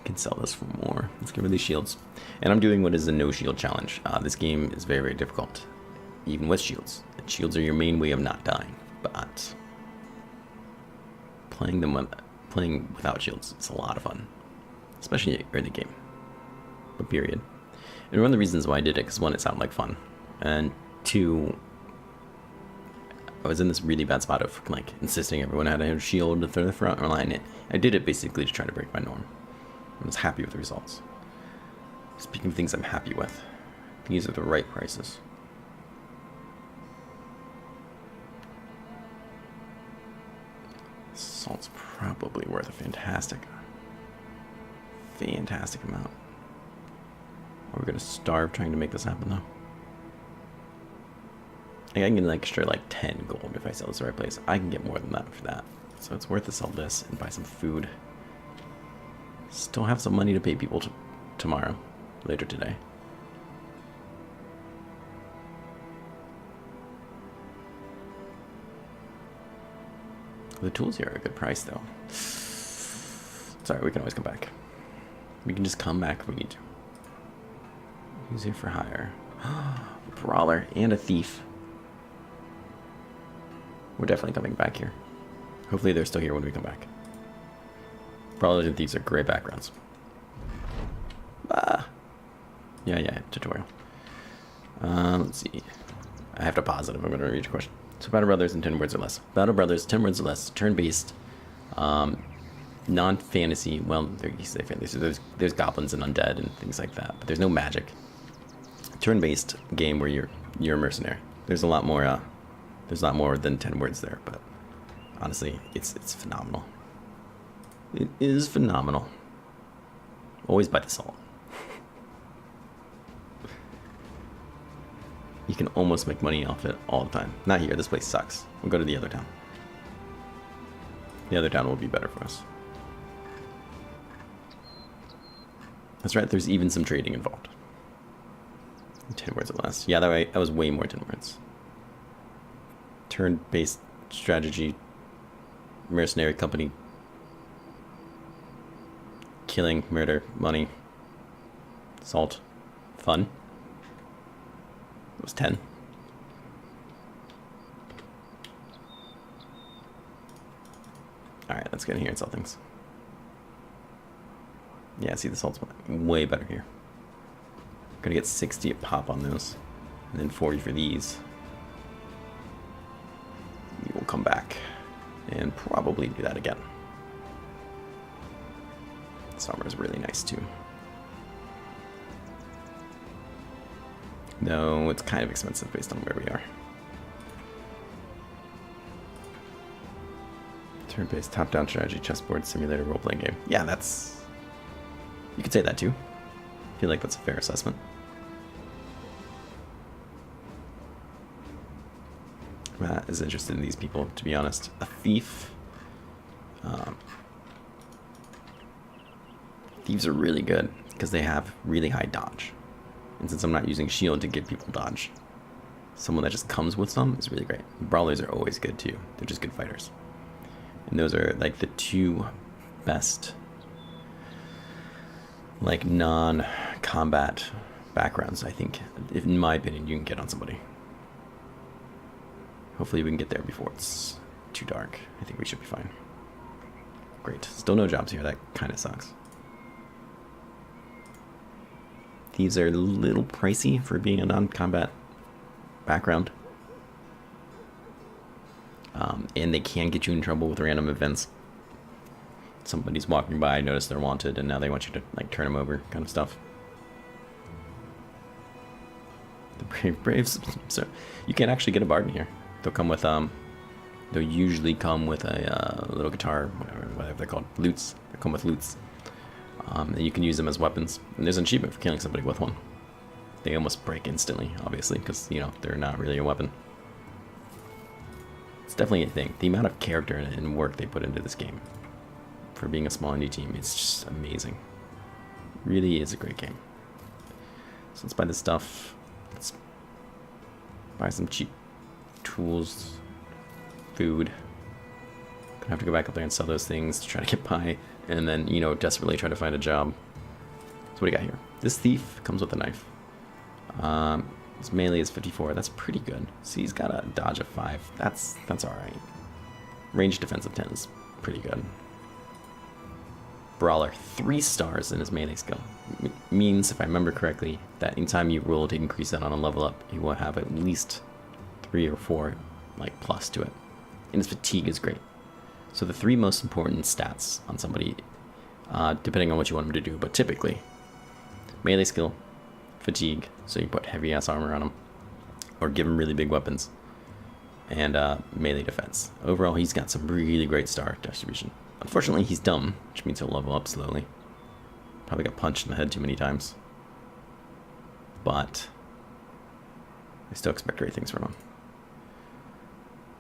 can sell this for more. Let's get rid of these shields. And I'm doing what is a no shield challenge. This game is very, very difficult, even with shields. And shields are your main way of not dying, but playing without shields is a lot of fun, especially early game. But period. And one of the reasons why I did it, because one, it sounded like fun, and two, I was in this really bad spot of like insisting everyone had a shield to throw the front line. I did it basically to try to break my norm. I was happy with the results. Speaking of things I'm happy with, these are the right prices. Salt's probably worth a fantastic amount. Are we gonna starve trying to make this happen though? I can get an extra like 10 gold if I sell this the right place. I can get more than that for that. So it's worth to sell this and buy some food. Still have some money to pay people tomorrow, later today. The tools here are a good price though. Sorry, we can always come back. We can just come back if we need to. Who's here for hire? A brawler and a thief. We're definitely coming back here. Hopefully they're still here when we come back. Brawlers and thieves are great backgrounds. Yeah, tutorial. Let's see. I have to pause it if I'm going to read your question. So Battle Brothers in 10 words or less. Battle Brothers, 10 words or less. Turn-based. Non-fantasy. Well, you say fantasy. There's goblins and undead and things like that. But there's no magic. Turn-based game where you're a mercenary. There's a lot more than 10 words there, but honestly, it's phenomenal. It is phenomenal. Always buy the salt. You can almost make money off it all the time. Not here, this place sucks. We'll go to the other town. The other town will be better for us. That's right, there's even some trading involved. 10 words or less. Yeah, that was way more 10 words. Turn-based strategy, mercenary company, killing, murder, money, salt, fun. It was 10. Alright, let's get in here and sell things. Yeah, see, the salt's way better here. Gonna get 60 a pop on those, and then 40 for these. We will come back and probably do that again. Summer is really nice too. No, it's kind of expensive based on where we are. Turn-based top-down strategy, chessboard, simulator, role-playing game. Yeah, that's... You could say that too. I feel like that's a fair assessment. Matt is interested in these people, to be honest. A thief. Thieves are really good because they have really high dodge. And since I'm not using shield to give people dodge, someone that just comes with some is really great. Brawlers are always good too. They're just good fighters. And those are like the two best like non-combat backgrounds, I think, if, in my opinion, you can get on somebody. Hopefully we can get there before it's too dark. I think we should be fine. Great. Still no jobs here. That kind of sucks. These are a little pricey for being a non-combat background. And they can get you in trouble with random events. Somebody's walking by, notice they're wanted, and now they want you to like turn them over, kind of stuff. The Brave Braves. So you can actually get a bard in here. They'll come with they'll usually come with a little guitar, whatever they're called, lutes. They come with lutes. And you can use them as weapons. And there's an achievement for killing somebody with one. They almost break instantly, obviously, because you know they're not really a weapon. It's definitely a thing. The amount of character and work they put into this game for being a small indie team, it's just amazing. Really is a great game. So let's buy this stuff. Let's buy some cheap tools, food. Gonna have to go back up there and sell those things to try to get by and then, you know, desperately try to find a job. So what do you got here? This thief comes with a knife. His melee is 54. That's pretty good. See, he's got a dodge of 5. That's all right. Range defense of 10 is pretty good. Brawler, 3 stars in his melee skill. Means, if I remember correctly, that anytime you roll to increase that on a level up, you will have at least 3 or 4 like plus to it. And his fatigue is great. So the 3 most important stats on somebody, depending on what you want them to do, but typically, melee skill, fatigue, so you put heavy ass armor on him, or give him really big weapons, and melee defense. Overall, he's got some really great star distribution. Unfortunately, he's dumb, which means he'll level up slowly. Probably got punched in the head too many times. But I still expect great things from him.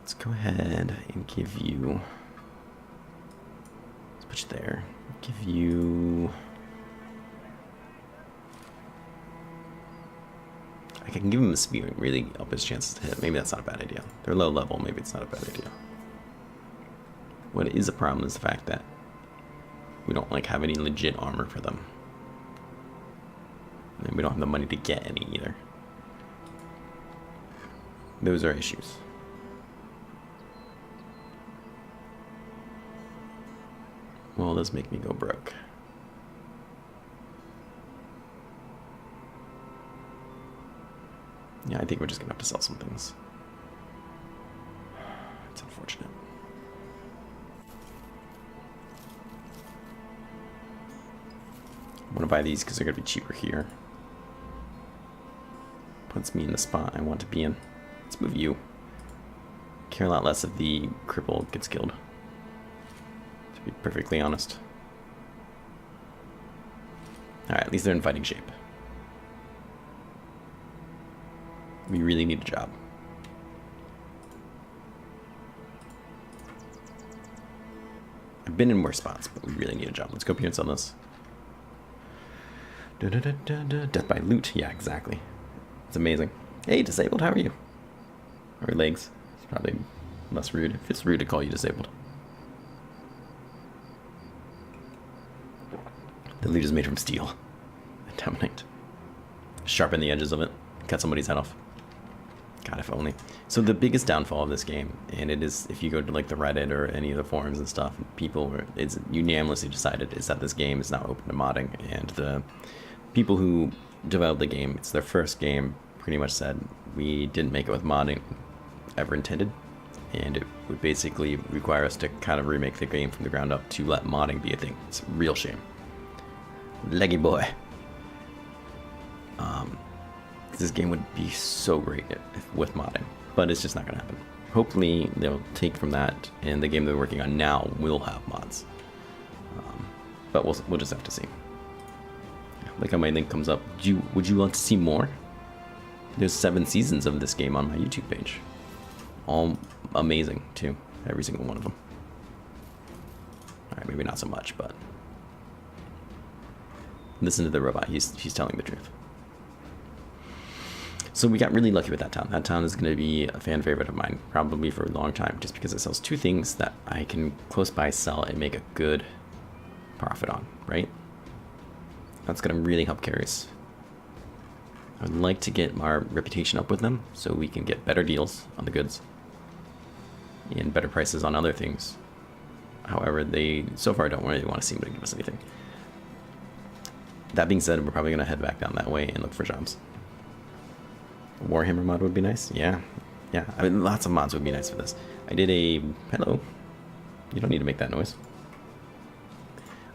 Let's go ahead and give you... Let's put you there. Give you... I can give him a speed and really up his chances to hit. Maybe that's not a bad idea. They're low level, maybe it's not a bad idea. What is a problem is the fact that we don't like have any legit armor for them. And we don't have the money to get any either. Those are issues. Well, this make me go broke. Yeah, I think we're just gonna have to sell some things. It's unfortunate. I'm gonna buy these because they're gonna be cheaper here. Puts me in the spot I want to be in. Let's move you. Care a lot less if the cripple gets killed, to be perfectly honest. Alright, at least they're in fighting shape. We really need a job. I've been in worse spots, but we really need a job. Let's go up here and sell this. Death by loot. Yeah, exactly. It's amazing. Hey, disabled, how are you? Or legs. It's probably less rude. If it's rude to call you disabled. The loot is made from steel. Dominate. Sharpen the edges of it. Cut somebody's head off. God, if only. So the biggest downfall of this game, and it is if you go to like the Reddit or any of the forums and stuff, people it's unanimously decided is that this game is now open to modding, and the people who developed the game, it's their first game, pretty much said we didn't make it with modding ever intended, and it would basically require us to kind of remake the game from the ground up to let modding be a thing. It's a real shame. Leggy boy. This game would be so great with modding, but it's just not going to happen. Hopefully they'll take from that, and the game they're working on now will have mods. But we'll just have to see. Like how my link comes up. Would you want to see more? There's 7 seasons of this game on my YouTube page. All amazing too, every single one of them. All right, maybe not so much, but listen to the robot. He's telling the truth. So we got really lucky with that town. That town is going to be a fan favorite of mine, probably for a long time, just because it sells 2 things that I can close by sell and make a good profit on, right? That's going to really help carries. I would like to get our reputation up with them so we can get better deals on the goods and better prices on other things. However, they so far don't really want to seem to give us anything. That being said, we're probably going to head back down that way and look for jobs. Warhammer mod would be nice. Yeah. I mean, lots of mods would be nice for this. I did a... Hello. You don't need to make that noise.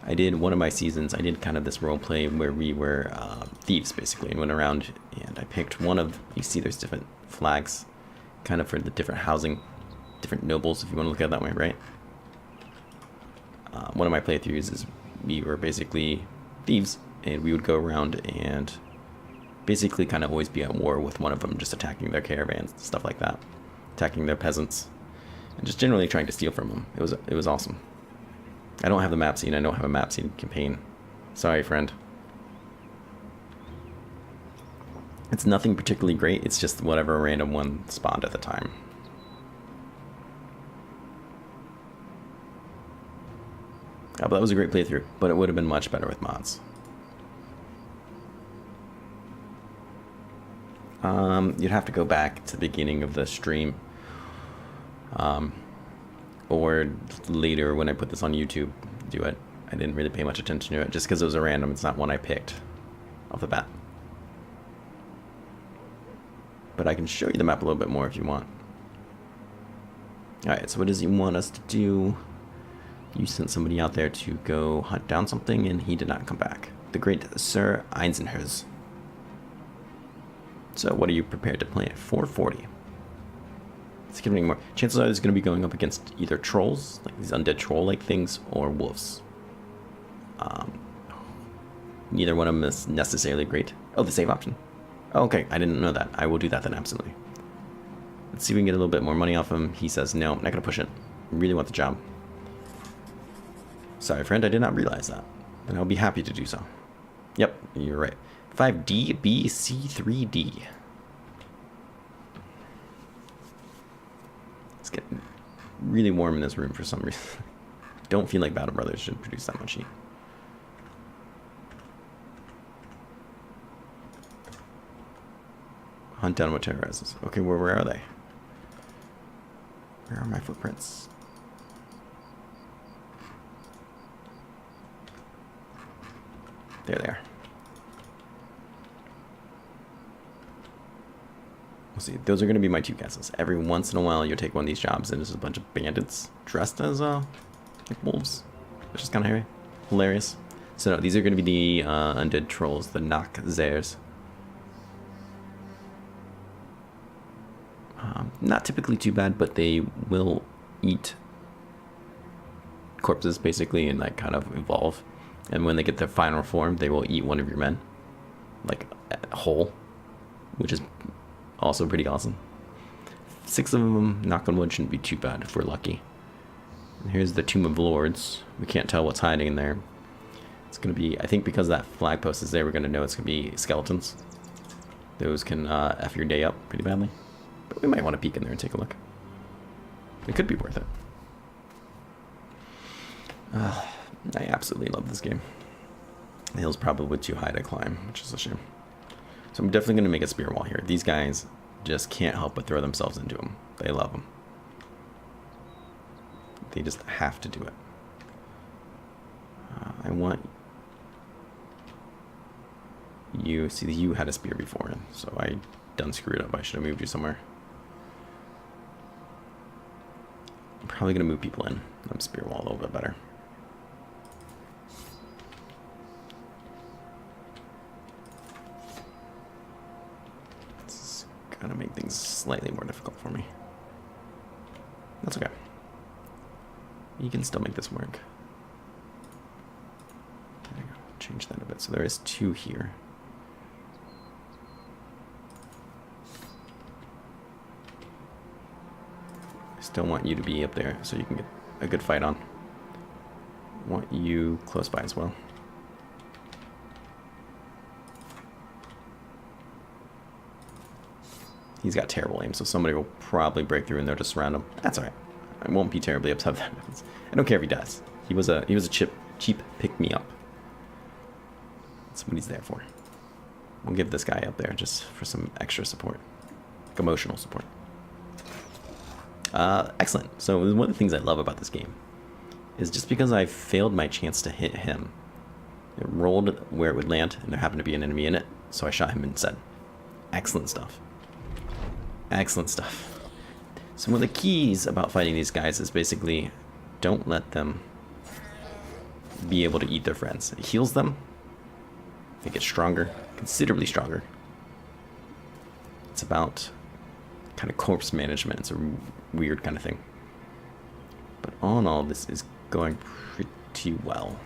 I did one of my seasons, I did kind of this role play where we were thieves, basically, and went around, and I picked one of... You see there's different flags, kind of for the different housing, different nobles, if you want to look at it that way, right? One of my playthroughs is we were basically thieves, and we would go around and basically kind of always be at war with one of them, just attacking their caravans, stuff like that, attacking their peasants, and just generally trying to steal from them. It was awesome. I don't have the map scene. I don't have a map scene campaign. Sorry, friend. It's nothing particularly great. It's just whatever random one spawned at the time. But that was a great playthrough, but it would have been much better with mods. You'd have to go back to the beginning of the stream. Or later when I put this on YouTube, do it. I didn't really pay much attention to it, just because it was a random. It's not one I picked off the bat. But I can show you the map a little bit more if you want. Alright, so what does he want us to do? You sent somebody out there to go hunt down something, and he did not come back. The great Sir Eisenherz. So what are you prepared to play at 440? It's giving more. Chances are it's going to be going up against either trolls, like these undead troll-like things, or wolves. Neither one of them is necessarily great. Oh, the save option. Oh, okay, I didn't know that. I will do that then, absolutely. Let's see if we can get a little bit more money off him. He says, no, I'm not going to push it. I really want the job. Sorry, friend, I did not realize that. And I'll be happy to do so. Yep, you're right. 5D, B, C, 3D. It's getting really warm in this room for some reason. Don't feel like Battle Brothers should produce that much heat. Hunt down what terrorizes. Okay, where are they? Where are my footprints? There they are. We'll see. Those are going to be my two guesses. Every once in a while, you'll take one of these jobs, and there's a bunch of bandits dressed as like wolves, which is kind of hilarious. So no, these are going to be the undead trolls, the Nachzers. Not typically too bad, but they will eat corpses basically and like kind of evolve. And when they get their final form, they will eat one of your men, like whole, which is also pretty awesome. 6 of them, knock on wood, shouldn't be too bad if we're lucky. And here's the Tomb of Lords. We can't tell what's hiding in there. It's going to be, I think because that flag post is there, we're going to know it's going to be skeletons. Those can F your day up pretty badly. But we might want to peek in there and take a look. It could be worth it. I absolutely love this game. The hill's probably too high to climb, which is a shame. So I'm definitely going to make a spear wall here. These guys just can't help but throw themselves into them. They love them. They just have to do it. I want you... See, you had a spear before, so I done screwed up. I should have moved you somewhere. I'm probably going to move people in. I'm spear wall a little bit better. It's going to make things slightly more difficult for me. That's okay. You can still make this work. There you go. Change that a bit. So there is 2 here. Still want you to be up there so you can get a good fight on. Want you close by as well. He's got terrible aim, so somebody will probably break through and they'll just surround him. That's alright. I won't be terribly upset if that happens. I don't care if he dies. He was a cheap pick-me-up. That's what he's there for. We'll give this guy up there just for some extra support. Like emotional support. Excellent. So one of the things I love about this game is just because I failed my chance to hit him, it rolled where it would land, and there happened to be an enemy in it, so I shot him instead. Excellent stuff. Excellent stuff. So one of the keys about fighting these guys is basically don't let them be able to eat their friends. It heals them. They get stronger, considerably stronger. It's about kind of corpse management. It's a weird kind of thing. But all in all, this is going pretty well.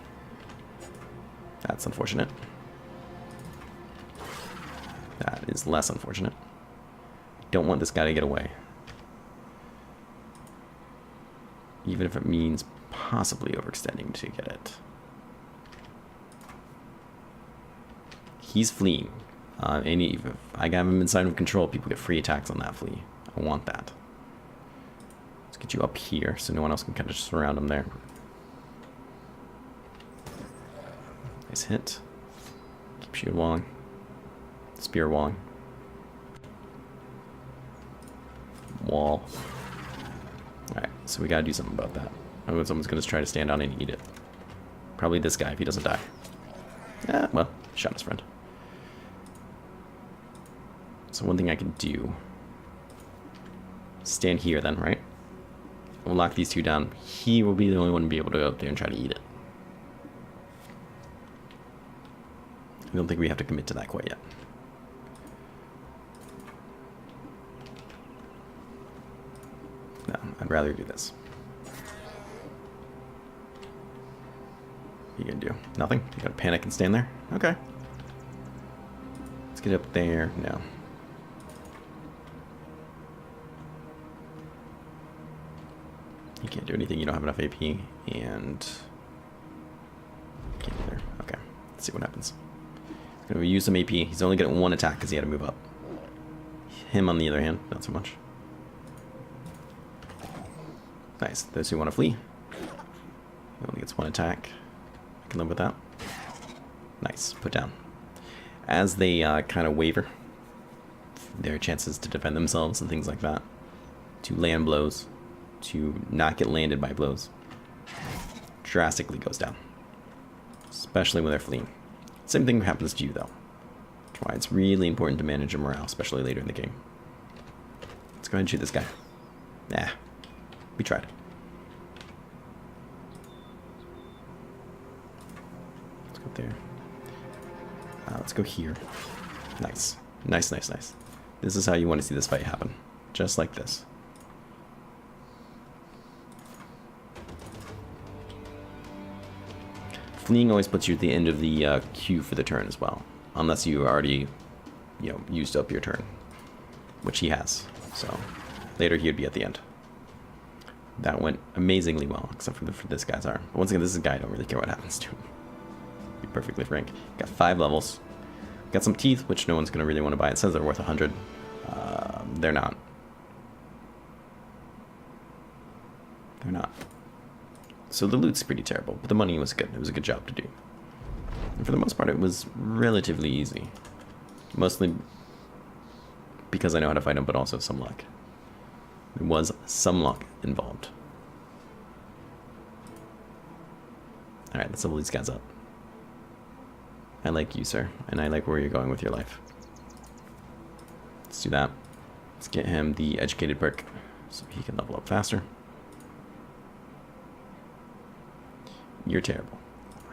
That's unfortunate. That is less unfortunate. Don't want this guy to get away. Even if it means possibly overextending to get it. He's fleeing. If I got him inside of control, people get free attacks on that flea. I want that. Let's get you up here so no one else can kind of just surround him there. Nice hit. Keep shooting walling. Spear walling. Wall. Alright, so we gotta do something about that. Oh, someone's gonna try to stand on it and eat it. Probably this guy if he doesn't die. Yeah, well, shot his friend. So one thing I can do... Stand here then, right? We'll lock these two down. He will be the only one to be able to go up there and try to eat it. I don't think we have to commit to that quite yet. No, I'd rather do this. What are you gonna do? Nothing? You gotta panic and stand there? Okay. Let's get up there. No. You can't do anything. You don't have enough AP. And... Can't either. Okay. Let's see what happens. Gonna use some AP. He's only getting one attack because he had to move up. Him, on the other hand, not so much. Nice. Those who want to flee. He only gets one attack. I can live with that. Nice. Put down. As they kind of waver, their chances to defend themselves and things like that, to land blows, to not get landed by blows, drastically goes down. Especially when they're fleeing. Same thing happens to you, though. That's why it's really important to manage your morale, especially later in the game. Let's go ahead and shoot this guy. Nah. We tried. Let's go up there. Let's go here. Nice. Nice, nice, nice. This is how you want to see this fight happen. Just like this. Fleeing always puts you at the end of the queue for the turn as well. Unless you already, used up your turn. Which he has. So, later he would be at the end. That went amazingly well, except for this guy's arm. But once again, this is a guy I don't really care what happens to him. To be perfectly frank. Got 5 levels. Got some teeth, which no one's going to really want to buy. It says they're worth 100. They're not. They're not. So the loot's pretty terrible, but the money was good. It was a good job to do. And for the most part, it was relatively easy. Mostly because I know how to fight them, but also some luck. There was some luck involved. Alright, let's level these guys up. I like you, sir, and I like where you're going with your life. Let's do that. Let's get him the educated perk so he can level up faster. You're terrible.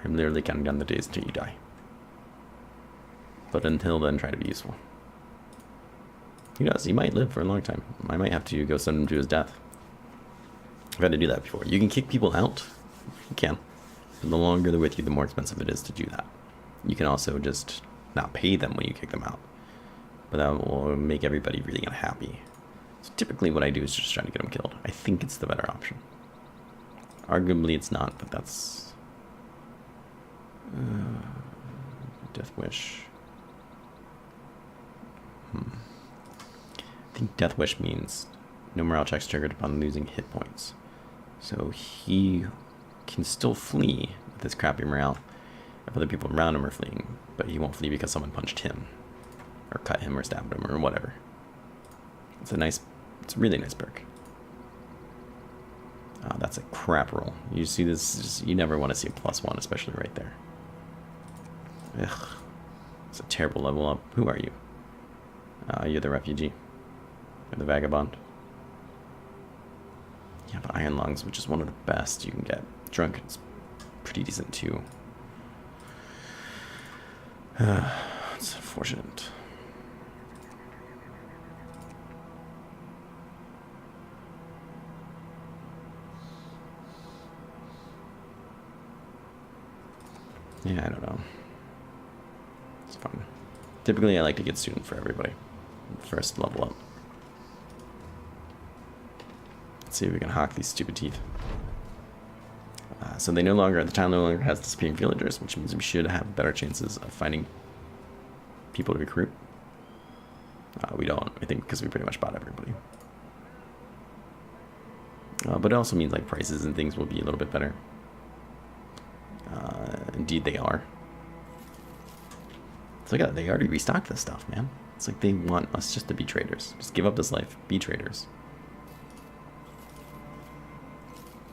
I'm literally counting down the days until you die. But until then, try to be useful. Who knows? He might live for a long time. I might have to go send him to his death. I've had to do that before. You can kick people out. You can. But the longer they're with you, the more expensive it is to do that. You can also just not pay them when you kick them out. But that will make everybody really unhappy. So typically what I do is just try to get them killed. I think it's the better option. Arguably it's not, but that's... Death Wish. I think Death Wish means no morale checks triggered upon losing hit points. So he can still flee with his crappy morale if other people around him are fleeing, but he won't flee because someone punched him, or cut him, or stabbed him, or whatever. It's a really nice perk. That's a crap roll. You see this, you never want to see a +1, especially right there. Ugh. It's a terrible level up. Who are you? You're the refugee. You're the vagabond. You have iron lungs, which is one of the best you can get. Drunk, it's pretty decent too. It's unfortunate. Yeah, I don't know. It's fun. Typically, I like to get student for everybody. First level up. Let's see if we can hawk these stupid teeth. So they no longer, the town no longer has disappearing villagers, which means we should have better chances of finding people to recruit. We don't, I think, because we pretty much bought everybody. But it also means like prices and things will be a little bit better. Indeed they are. So they already restocked this stuff, man. It's like they want us just to be traders. Just give up this life. Be traders.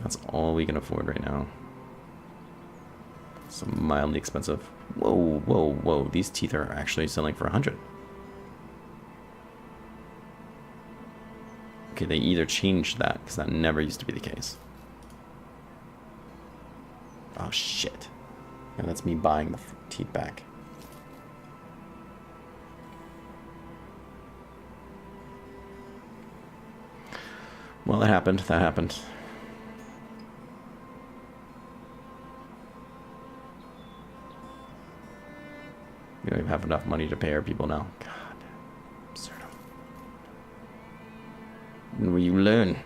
That's all we can afford right now. So mildly expensive. Whoa, whoa, whoa. These teeth are actually selling for 100. Okay, they either changed that, because that never used to be the case. Oh, shit. And that's me buying the teeth back. Well, that happened. That happened. We don't even have enough money to pay our people now. God. Absurdum. When will you learn?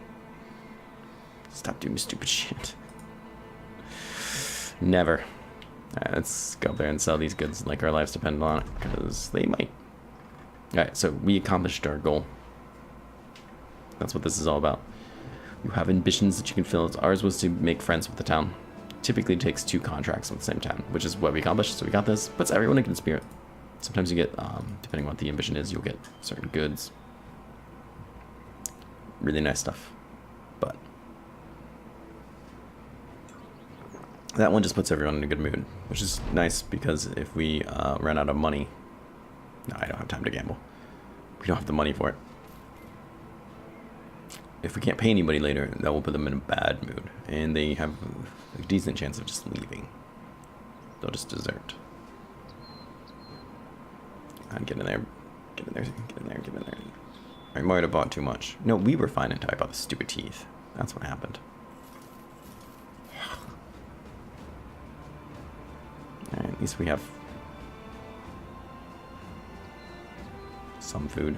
Stop doing stupid shit. Never. Alright, let's go up there and sell these goods like our lives depend on it, because they might. Alright, so we accomplished our goal. That's what this is all about. You have ambitions that you can fill. Ours was to make friends with the town. Typically takes 2 contracts at the same time, which is what we accomplished. So we got this. Puts everyone in good spirit. Sometimes you get, depending on what the ambition is, you'll get certain goods. Really nice stuff. But that one just puts everyone in a good mood, which is nice, because if we run out of money... No, I don't have time to gamble. We don't have the money for it. If we can't pay anybody later, that will put them in a bad mood. And they have a decent chance of just leaving. They'll just desert. Get in there. Get in there. Get in there. Get in there. I might have bought too much. No, we were fine until I bought the stupid teeth. That's what happened. Alright, at least we have some food.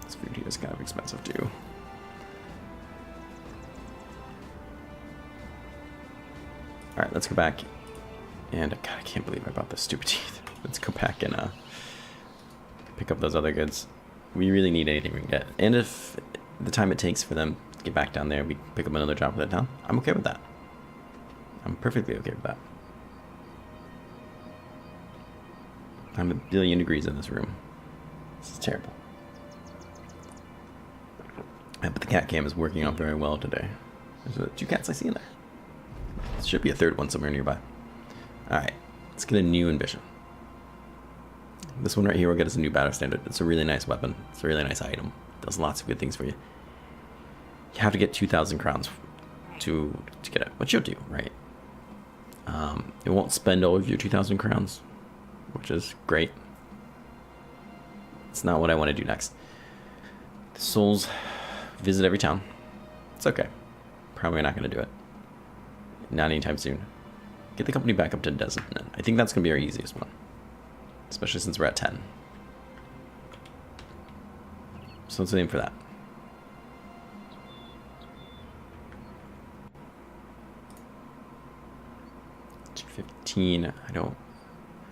This food here is kind of expensive too. Alright, let's go back. And God, I can't believe I bought the stupid teeth. Let's go back and pick up those other goods. We really need anything we can get. And if the time it takes for them to get back down there, we pick up another job for that town, I'm okay with that. I'm perfectly okay with that. I'm a billion degrees in this room. This is terrible. But the cat cam is working out very well today. There's 2 cats I see in there. There should be a 3rd one somewhere nearby. Alright, let's get a new ambition. This one right here will get us a new battle standard. It's a really nice weapon. It's a really nice item. It does lots of good things for you. You have to get 2,000 crowns to get it, which you'll do, right? It won't spend all of your 2,000 crowns, which is great. It's not what I want to do next. The souls visit every town. It's okay. Probably not going to do it. Not anytime soon. Get the company back up to dozen. I think that's going to be our easiest one. Especially since we're at 10. So let's aim for that. 215. I don't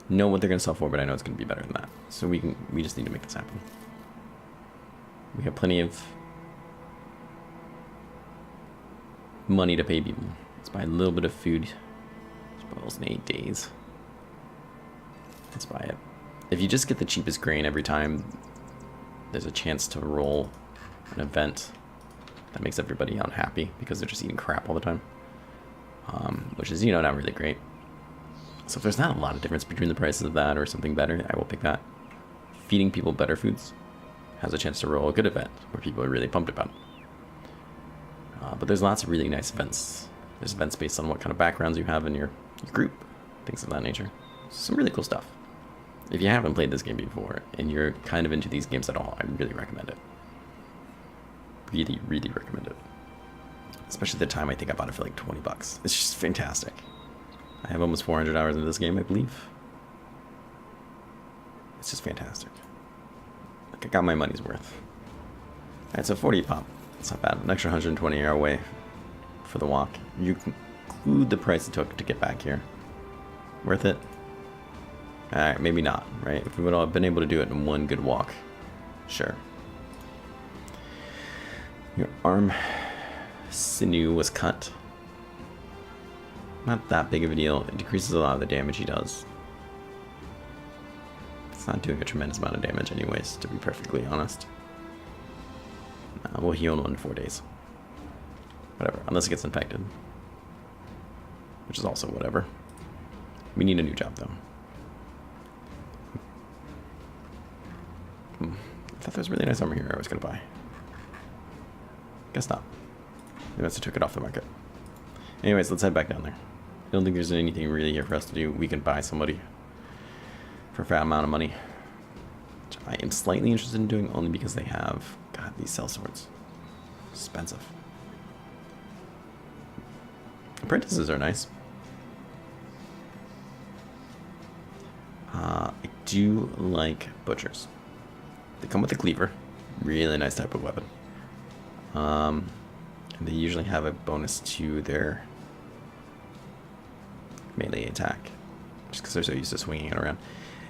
know what they're going to sell for, but I know it's going to be better than that. So we just need to make this happen. We have plenty of money to pay people. Let's buy a little bit of food. Spoils in 8 days. Let's buy it. If you just get the cheapest grain every time, there's a chance to roll an event that makes everybody unhappy because they're just eating crap all the time. Which is, not really great. So if there's not a lot of difference between the prices of that or something better, I will pick that. Feeding people better foods has a chance to roll a good event where people are really pumped about it. But there's lots of really nice events. There's events based on what kind of backgrounds you have in your group, things of that nature. Some really cool stuff. If you haven't played this game before and you're kind of into these games at all, I really recommend it. Really, really recommend it. Especially the time I think I bought it for like 20 bucks. It's just fantastic. I have almost 400 hours into this game, I believe. It's just fantastic. Like, I got my money's worth. Alright, so 40 pop. It's not bad. An extra 120 hour away for the walk. You include the price it took to get back here. Worth it? Alright, maybe not, right? If we would all have been able to do it in one good walk, sure. Your arm sinew was cut. Not that big of a deal. It decreases a lot of the damage he does. It's not doing a tremendous amount of damage anyways, to be perfectly honest. We'll heal in 1 to 4 days. Whatever, unless it gets infected. Which is also whatever. We need a new job, though. I thought there was really nice armor here I was going to buy. Guess not. They must have took it off the market. Anyways, let's head back down there. I don't think there's anything really here for us to do. We can buy somebody for a fat amount of money. Which I am slightly interested in doing only because they have... God, these cell swords. Expensive. Apprentices are nice. I do like butchers. They come with a cleaver. Really nice type of weapon. And they usually have a bonus to their melee attack. Just because they're so used to swinging it around.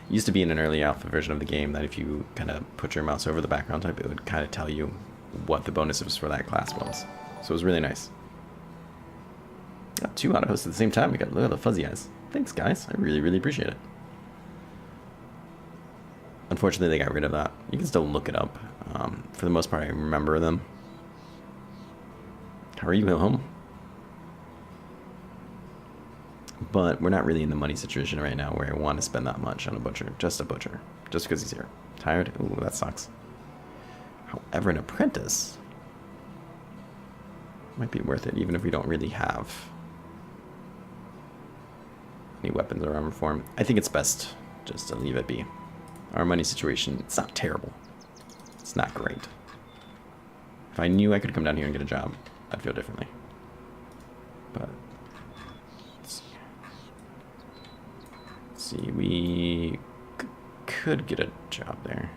It used to be in an early alpha version of the game that if you kind of put your mouse over the background type, it would kind of tell you what the bonuses for that class was. So it was really nice. Got 2 auto hosts at the same time. We got, look at the fuzzy eyes. Thanks, guys. I really, really appreciate it. Unfortunately, they got rid of that. You can still look it up. For the most part, I remember them. How are you at home? But we're not really in the money situation right now where I want to spend that much on a butcher. Just a butcher. Just because he's here. Tired? Ooh, that sucks. However, an apprentice might be worth it, even if we don't really have any weapons or armor for him. I think it's best just to leave it be. Our money situation, it's not terrible. It's not great. If I knew I could come down here and get a job, I'd feel differently. But let's see, we could get a job there.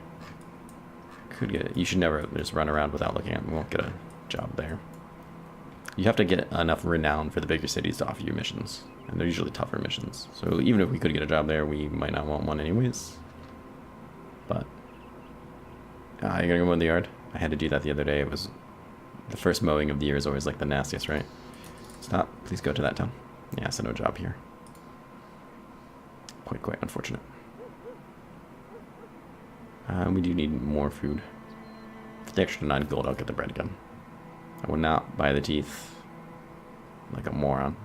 Could get it. You should never just run around without looking at them. We won't get a job there. You have to get enough renown for the bigger cities to offer you missions. And they're usually tougher missions. So even if we could get a job there, we might not want one anyways. But you're gonna go mow in the yard? I had to do that the other day. It was the first mowing of the year is always like the nastiest, right? Stop. Please go to that town. Yeah, so no job here. Quite unfortunate. We do need more food. For the extra 9 gold, I'll get the bread again. I will not buy the teeth like a moron.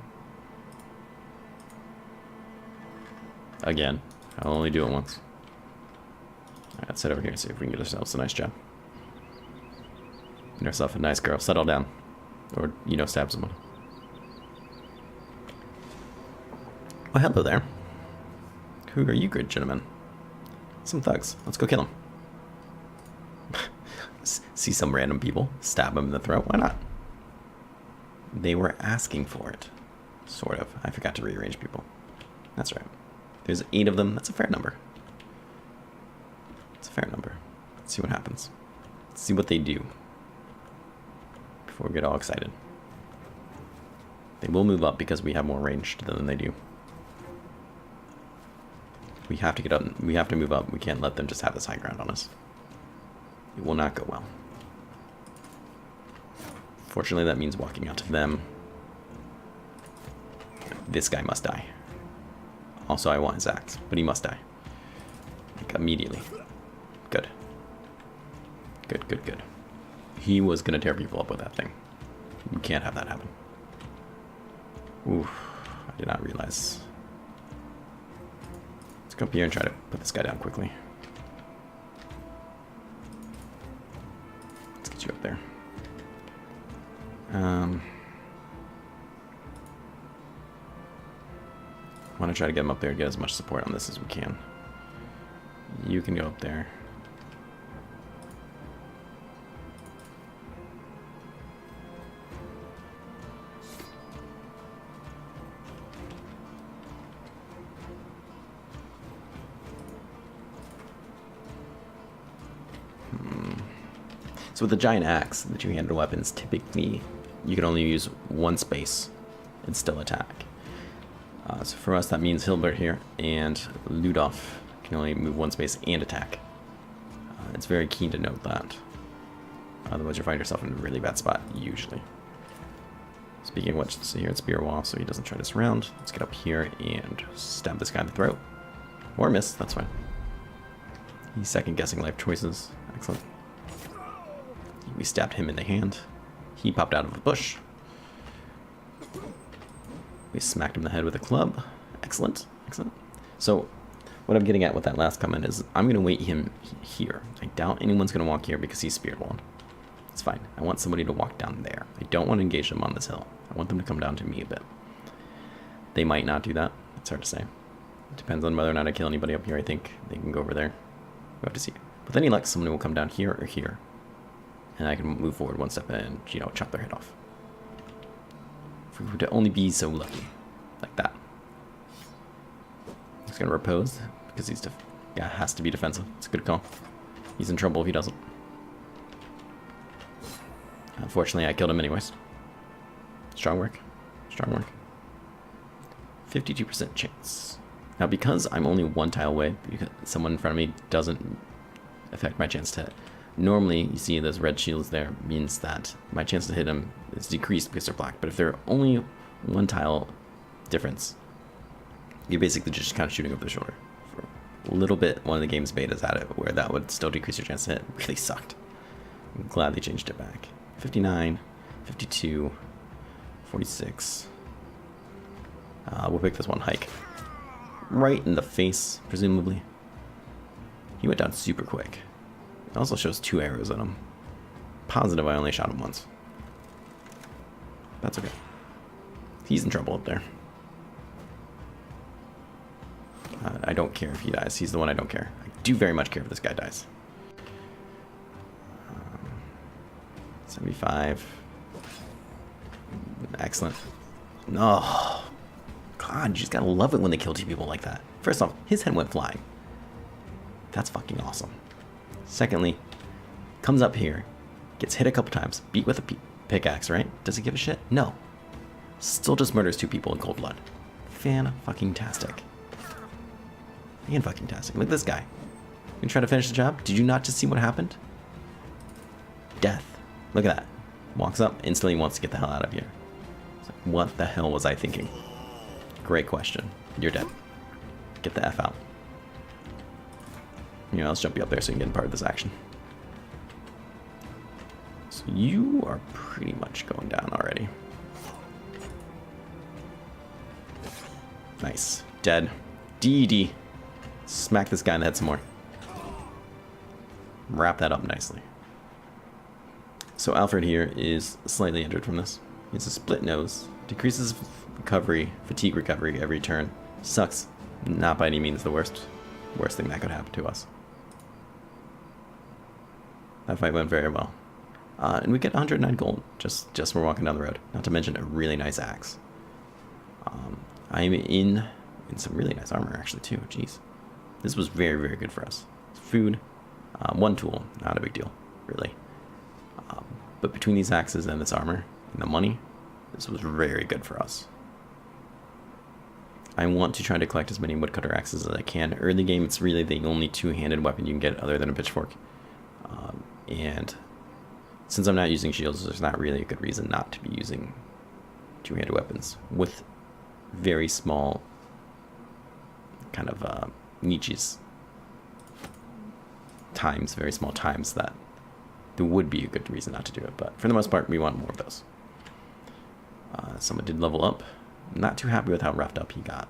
Again. I'll only do it once. Alright, let's head over here and see if we can get ourselves a nice job. Get ourselves a nice girl. Settle down. Or, you know, stab someone. Well, hello there. Who are you, good gentlemen? Some thugs. Let's go kill them. See some random people, stab them in the throat. Why not? They were asking for it. Sort of. I forgot to rearrange people. That's right. There's 8 of them. That's a fair number. It's a fair number. Let's see what happens. Let's see what they do before we get all excited. They will move up because we have more range to them than they do. We have to get up. We have to move up. We can't let them just have this high ground on us. It will not go well. Fortunately, that means walking out to them. This guy must die. Also, I want his axe, but he must die. Like, immediately. Good. Good. He was going to tear people up with that thing. We can't have that happen. Oof. I did not realize. Let's go up here and try to put this guy down quickly. Let's get you up there. Want to try to get him up there and get as much support on this as we can. You can go up there. So with the giant axe, the two-handed weapons, typically you can only use 1 space and still attack. So for us, that means Hilbert here and Ludolf can only move 1 space and attack. It's very keen to note that. Otherwise, you'll find yourself in a really bad spot, usually. Speaking of which, let's see here, it's spear wall, so he doesn't try to surround. Let's get up here and stab this guy in the throat. Or miss, that's fine. He's second guessing life choices. Excellent. We stabbed him in the hand. He popped out of the bush. We smacked him in the head with a club. Excellent, excellent. So what I'm getting at with that last comment is I'm going to wait him here. I doubt anyone's going to walk here because he's spear walled. It's fine. I want somebody to walk down there. I don't want to engage them on this hill. I want them to come down to me a bit. They might not do that. It's hard to say. It depends on whether or not I kill anybody up here. I think they can go over there. We'll have to see. With any luck, someone will come down here or here. And I can move forward one step and, you know, chop their head off. If we were to only be so lucky. Like that. He's going to repose because he's has to be defensive. It's a good call. He's in trouble if he doesn't. Unfortunately, I killed him anyways. Strong work. Strong work. 52% chance. Now, because I'm only one tile away, because someone in front of me doesn't affect my chance to hit. Normally, you see those red shields there means that my chance to hit them is decreased because they're black. But if they're only one tile difference, you're basically just kind of shooting over the shoulder. For a little bit, one of the game's betas at it, where that would still decrease your chance to hit. It really sucked. I'm glad they changed it back. 59, 52, 46. We'll pick this one hike. Right in the face, presumably. He went down super quick. It also shows 2 arrows in him. Positive I only shot him once. That's okay. He's in trouble up there. I don't care if he dies. He's the one I don't care. I do very much care if this guy dies. 75. Excellent. No. God, you just gotta love it when they kill 2 people like that. First off, his head went flying. That's fucking awesome. Secondly, comes up here, gets hit a couple times, beat with a pickaxe, right? Does he give a shit? No. Still just murders 2 people in cold blood. Fan-fucking-tastic. Fan-fucking-tastic. Look at this guy. You try to finish the job? Did you not just see what happened? Death. Look at that. Walks up, instantly wants to get the hell out of here. It's like, what the hell was I thinking? Great question. You're dead. Get the F out. You know, let's jump you up there so you can get part of this action. So you are pretty much going down already. Nice. Dead. DD. Smack this guy in the head some more. Wrap that up nicely. So Alfred here is slightly injured from this. He has a split nose. Decreases recovery, fatigue recovery every turn. Sucks. Not by any means the worst thing that could happen to us. That fight went very well. And we get 109 gold just for walking down the road. Not to mention a really nice axe. I'm in some really nice armor actually too. Jeez. This was very, very good for us. Food. 1 tool. Not a big deal, really. But between these axes and this armor and the money, this was very good for us. I want to try to collect as many woodcutter axes as I can. Early game, it's really the only 2-handed weapon you can get other than a pitchfork. And since I'm not using shields, there's not really a good reason not to be using 2-handed weapons with very small kind of niches. Very small times that there would be a good reason not to do it. But for the most part, we want more of those. Someone did level up. I'm not too happy with how roughed up he got.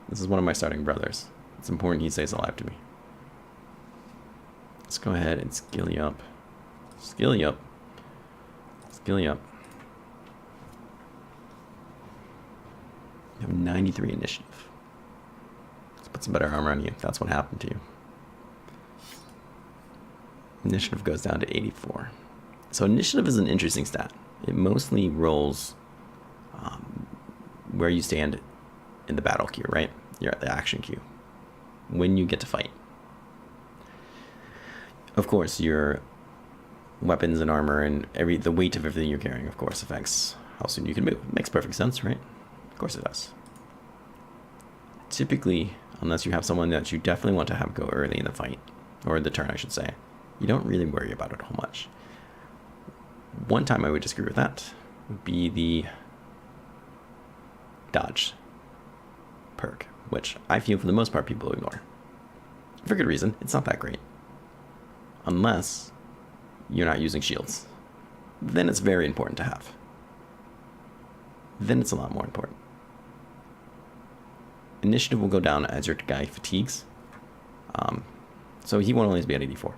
This is one of my starting brothers. It's important he stays alive to me. Let's go ahead and skill you up. Skill you up. Skill you up. You have 93 initiative. Let's put some better armor on you. That's what happened to you. Initiative goes down to 84. So initiative is an interesting stat. It mostly rolls where you stand in the battle queue, right? You're at the action queue. When you get to fight. Of course, your weapons and armor and the weight of everything you're carrying, of course, affects how soon you can move. It makes perfect sense, right? Of course it does. Typically, unless you have someone that you definitely want to have go early in the fight, or the turn, I should say, you don't really worry about it a whole much. One time I would disagree with that would be the dodge perk, which I feel for the most part people ignore. For good reason, it's not that great. Unless you're not using shields. Then it's very important to have. Then it's a lot more important. Initiative will go down as your guy fatigues. So he won't always be at 84.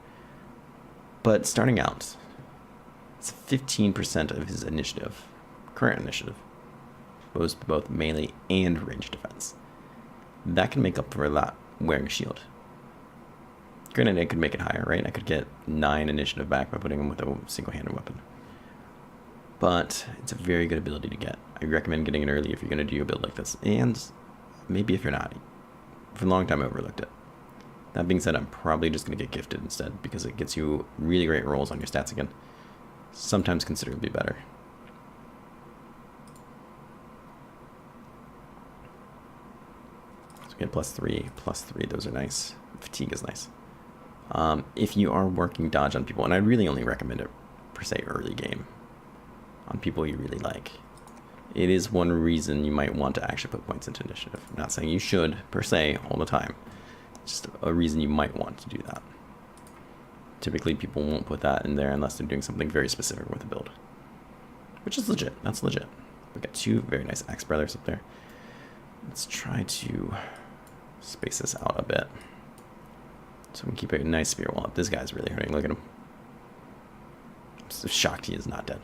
But starting out, it's 15% of his initiative, current initiative, goes to both melee and ranged defense. That can make up for a lot wearing a shield. Granted, I could make it higher, right? I could get 9 initiative back by putting him with a single-handed weapon. But it's a very good ability to get. I recommend getting it early if you're going to do a build like this. And maybe if you're not. For a long time I overlooked it. That being said, I'm probably just going to get gifted instead because it gets you really great rolls on your stats again. Sometimes considerably better. So we get +3, those are nice. Fatigue is nice. If you are working dodge on people, and I really only recommend it per se early game, on people you really like, it is one reason you might want to actually put points into initiative. I'm not saying you should per se all the time. It's just a reason you might want to do that. Typically people won't put that in there unless they're doing something very specific with the build, which is legit. That's legit. We got 2 very nice axe brothers up there. Let's try to space this out a bit so we can keep a nice spear wall up. This guy's really hurting. Look at him. I'm so shocked he is not dead.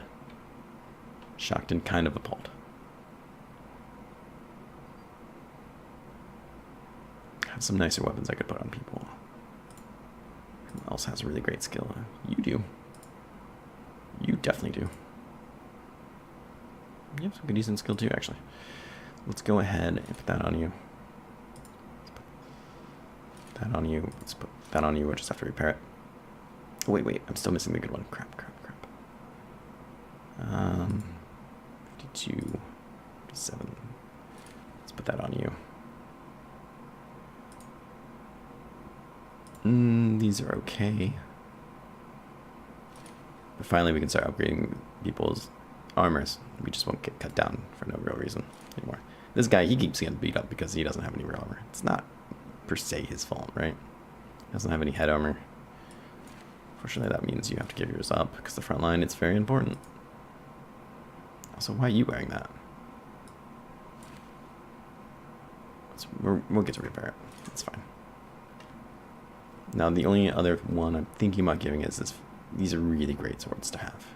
Shocked and kind of appalled. I have some nicer weapons I could put on people. Who else has really great skill? You do. You definitely do. You have some good decent skill too, actually. Let's go ahead and put that on you. Let's put that on you. Let's put that on you. We'll just have to repair it. Oh, wait. I'm still missing the good one. Crap. 52, 57. Let's put that on you. These are okay. But finally we can start upgrading people's armors. We just won't get cut down for no real reason anymore. This guy, he keeps getting beat up because he doesn't have any real armor. It's not per se his fault, right? He doesn't have any head armor. Fortunately, that means you have to give yours up because the front line, it's very important. Also, why are you wearing that? We'll get to repair it. It's fine. Now, the only other one I'm thinking about giving is this. These are really great swords to have.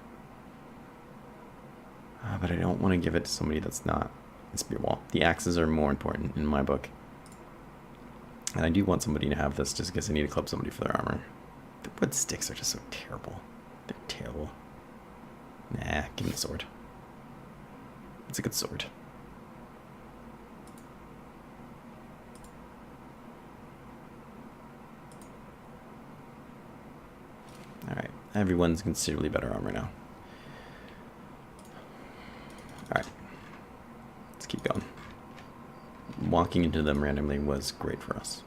But I don't want to give it to somebody that's not a spear wall. The axes are more important in my book. And I do want somebody to have this just because I need to club somebody for their armor. The wood sticks are just so terrible. They're terrible. Nah, give me the sword. It's a good sword. Alright, everyone's considerably better armor now. Alright, let's keep going. Walking into them randomly was great for us.